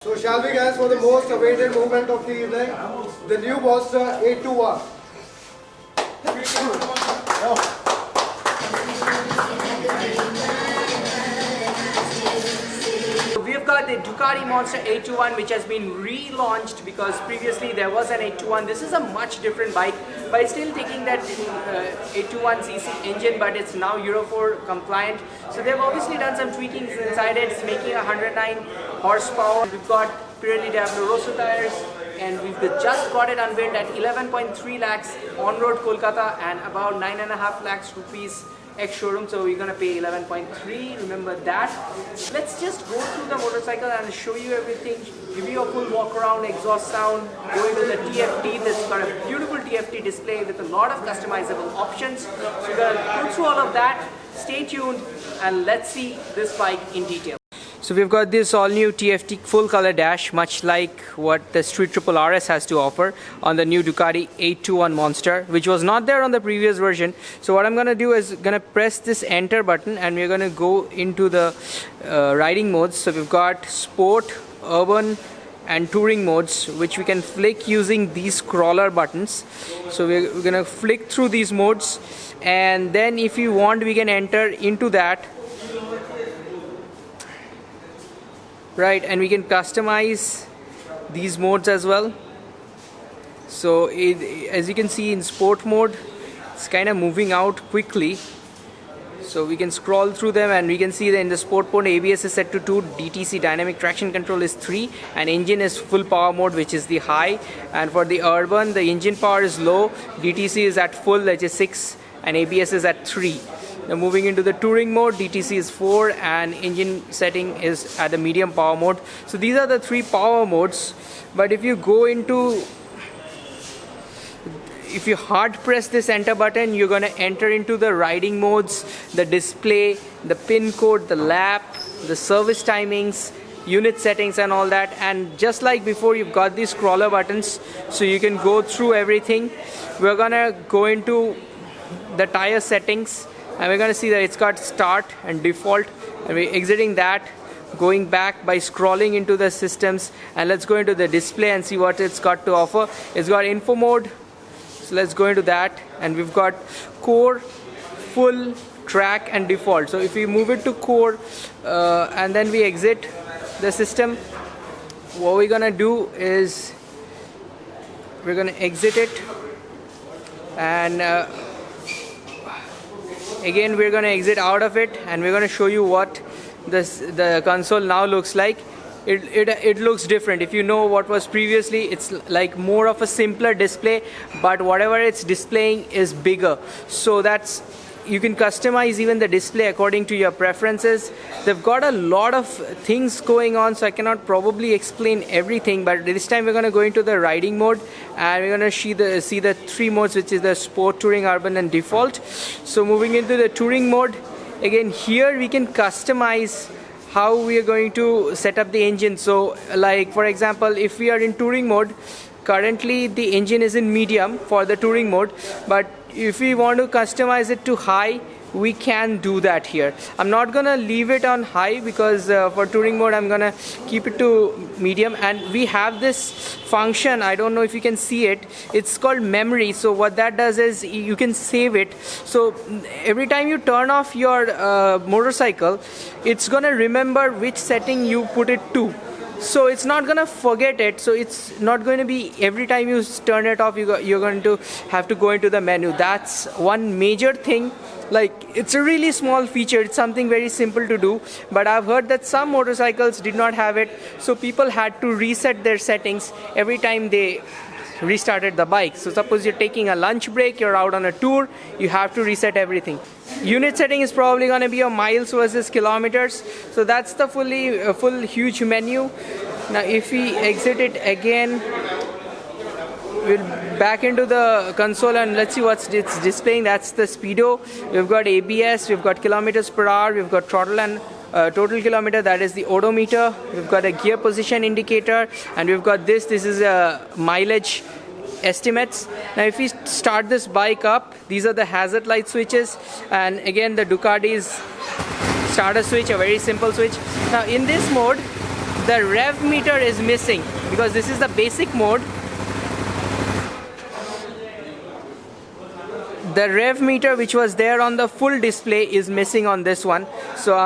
So shall we guys for the most awaited movement of the evening, the new Monster 821. We've got the Ducati Monster 821 which has been relaunched because previously there was an 821. This is a much different bike, but it's still taking that 821cc engine, but it's now Euro 4 compliant. So they've obviously done some tweakings inside it. It's making 109 horsepower. We've got Pirelli Rosso tires, and we've just got it unveiled at 11.3 lakhs on-road Kolkata and about 9.5 lakhs rupees ex-showroom, so we're gonna pay 11.3, remember that. Let's just go through the motorcycle and show you everything, give you a full walk around, exhaust sound, go into the TFT. This got a beautiful TFT display with a lot of customizable options. So we're gonna go through all of that. Stay tuned and let's see this bike in detail. So we've got this all new TFT full color dash, much like what the Street Triple RS has to offer on the new Ducati 821 Monster, which was not there on the previous version. So what I'm going to do is going to press this enter button and we're going to go into the riding modes. So we've got sport, urban and touring modes, which we can flick using these crawler buttons. So we're going to flick through these modes, and then if you want we can enter into that. Right, and we can customize these modes as well. So as you can see in sport mode, it's kind of moving out quickly. So we can scroll through them and we can see that in the sport mode ABS is set to 2, DTC dynamic traction control is 3, and engine is full power mode, which is the high. And for the urban, the engine power is low, DTC is at full, which is 6, and ABS is at 3. Now moving into the touring mode, DTC is 4 and engine setting is at the medium power mode. So these are the 3 power modes. But if you go into, if you hard press this enter button, you're going to enter into the riding modes, the display, the pin code, the lap, the service timings, unit settings and all that. And just like before, you've got these crawler buttons, so you can go through everything. We're going to go into the tire settings, and we're going to see that it's got start and default, and we're exiting that, going back by scrolling into the systems, and let's go into the display and see what it's got to offer. It's got info mode, so let's go into that, and we've got core, full, track and default. So if we move it to core and then we exit the system, what we're going to do is we're going to exit it, and again we're going to exit out of it, and we're going to show you what the console now looks like. It looks different. If you know what was previously, it's like more of a simpler display, but whatever it's displaying is bigger. So that's, you can customize even the display according to your preferences. They've got a lot of things going on, so I cannot probably explain everything, but this time we're going to go into the riding mode and we're going to see the 3 modes, which is the sport, touring, urban and default. So moving into the touring mode, again here we can customize how we are going to set up the engine. So like for example, if we are in touring mode, currently the engine is in medium for the touring mode, but if we want to customize it to high, we can do that here. I'm not gonna leave it on high because for touring mode I'm gonna keep it to medium, and we have this function, I don't know if you can see it, it's called memory. So what that does is you can save it, so every time you turn off your motorcycle, it's gonna remember which setting you put it to. So it's not gonna forget it, so it's not going to be every time you turn it off you're going to have to go into the menu. That's one major thing. Like, it's a really small feature, it's something very simple to do, but I've heard that some motorcycles did not have it, so people had to reset their settings every time they restarted the bike. So suppose you're taking a lunch break, you're out on a tour, you have to reset everything. Unit setting is probably going to be your miles versus kilometers. So that's the full huge menu. Now if we exit it again, we'll back into the console and let's see what it's displaying. That's the speedo. We've got ABS, we've got kilometers per hour, we've got throttle and total kilometer, that is the odometer. We've got a gear position indicator, and we've got this is a mileage estimates. Now if we start this bike up, these are the hazard light switches, and again the Ducati's starter switch, a very simple switch. Now in this mode, the rev meter is missing because this is the basic mode. The rev meter which was there on the full display is missing on this one. So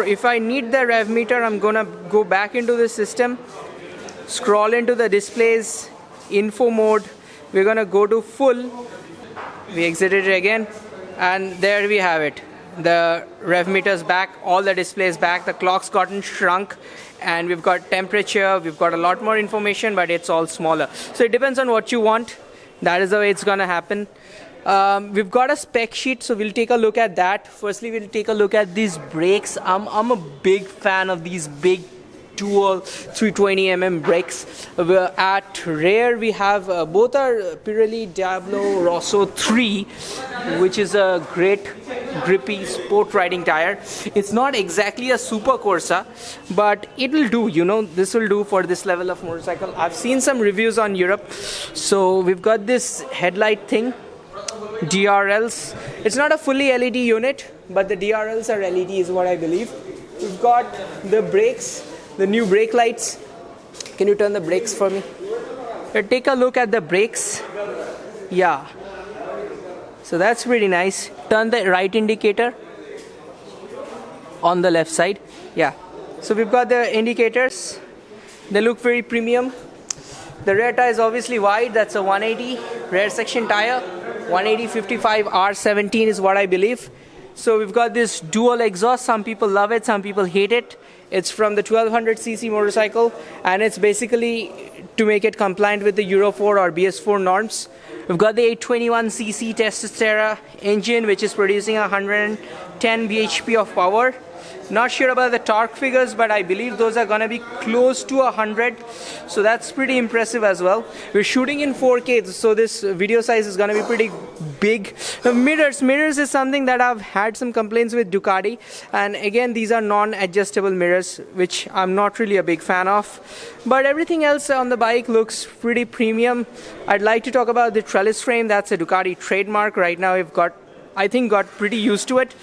if I need the rev meter, I'm gonna go back into the system, scroll into the displays, info mode. We're gonna go to full. We exited it again, and there we have it. The rev meter's back, all the displays back, the clock's gotten shrunk, and we've got temperature, we've got a lot more information, but it's all smaller. So it depends on what you want. That is the way it's gonna happen. We've got a spec sheet, so we'll take a look at that. Firstly, we'll take a look at these brakes. I'm a big fan of these big dual 320mm brakes. At rear we have both are Pirelli Diablo Rosso 3, which is a great grippy sport riding tire. It's not exactly a super Corsa, but it will do, you know, this will do for this level of motorcycle. I've seen some reviews on Europe. So we've got this headlight thing, DRLs. It's not a fully LED unit, but the DRLs are LED is what I believe. We've got the brakes, the new brake lights. Can you turn the brakes for me? Take a look at the brakes. Yeah. So that's pretty nice. Turn the right indicator on the left side. Yeah. So we've got the indicators. They look very premium. The rear tire is obviously wide. That's a 180 rear section tire. 180/55 R17 is what I believe. So we've got this dual exhaust. Some people love it, some people hate it. It's from the 1200cc motorcycle, and it's basically to make it compliant with the Euro 4 or BS4 norms. We've got the 821cc Testostera engine, which is producing 110 bhp of power. Not sure about the torque figures, but I believe those are gonna be close to 100. So that's pretty impressive as well. We're shooting in 4K, so this video size is gonna be pretty big. Mirrors is something that I've had some complaints with Ducati, and again these are non-adjustable mirrors, which I'm not really a big fan of. But everything else on the bike looks pretty premium. I'd like to talk about the trellis frame. That's a Ducati trademark. Right now we've got, I think, got pretty used to it.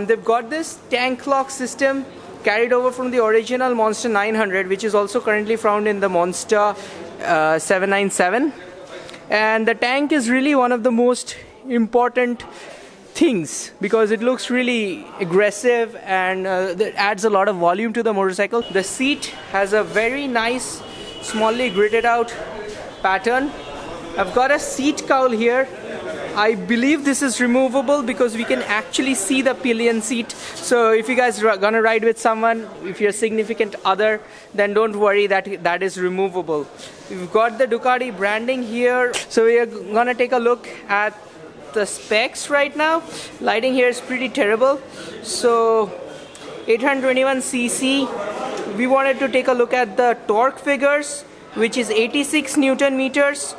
They've got this tank lock system carried over from the original Monster 900, which is also currently found in the Monster 797. And the tank is really one of the most important things because it looks really aggressive, and it adds a lot of volume to the motorcycle. The seat has a very nice, smallly gridded out pattern. I've got a seat cowl here. I believe this is removable because we can actually see the pillion seat. So if you guys are gonna ride with someone, if you're a significant other, then don't worry, that is removable. We've got the Ducati branding here. So we are gonna take a look at the specs right now. Lighting here is pretty terrible. So 821cc. We wanted to take a look at the torque figures, which is 86 Newton meters.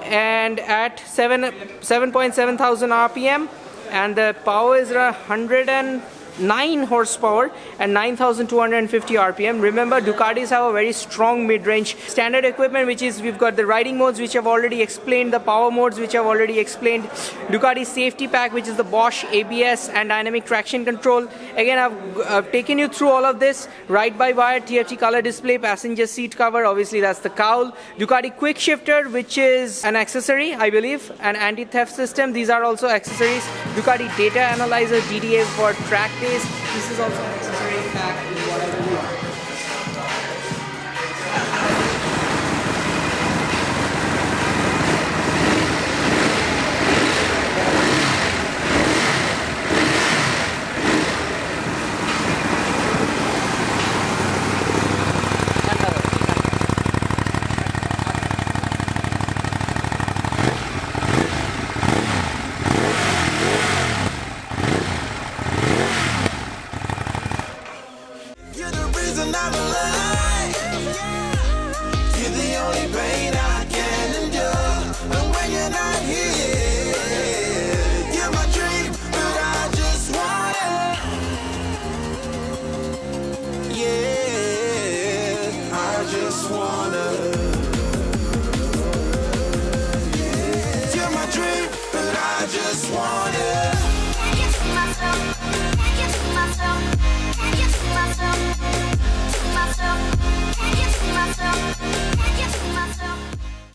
And at 7.7 thousand RPM, and the power is around 109 horsepower and 9,250 RPM. Remember, Ducatis have a very strong mid-range standard equipment, which is, we've got the riding modes, which I've already explained, the power modes, which I've already explained, Ducati safety pack, which is the Bosch ABS and dynamic traction control. Again, I've taken you through all of this. Ride-by-wire TFT color display, passenger seat cover, obviously that's the cowl. Ducati quick shifter, which is an accessory, I believe, an anti-theft system. These are also accessories. Ducati data analyzer, DDA for track days. This is also an accessory pack, is what I believe. Just wanna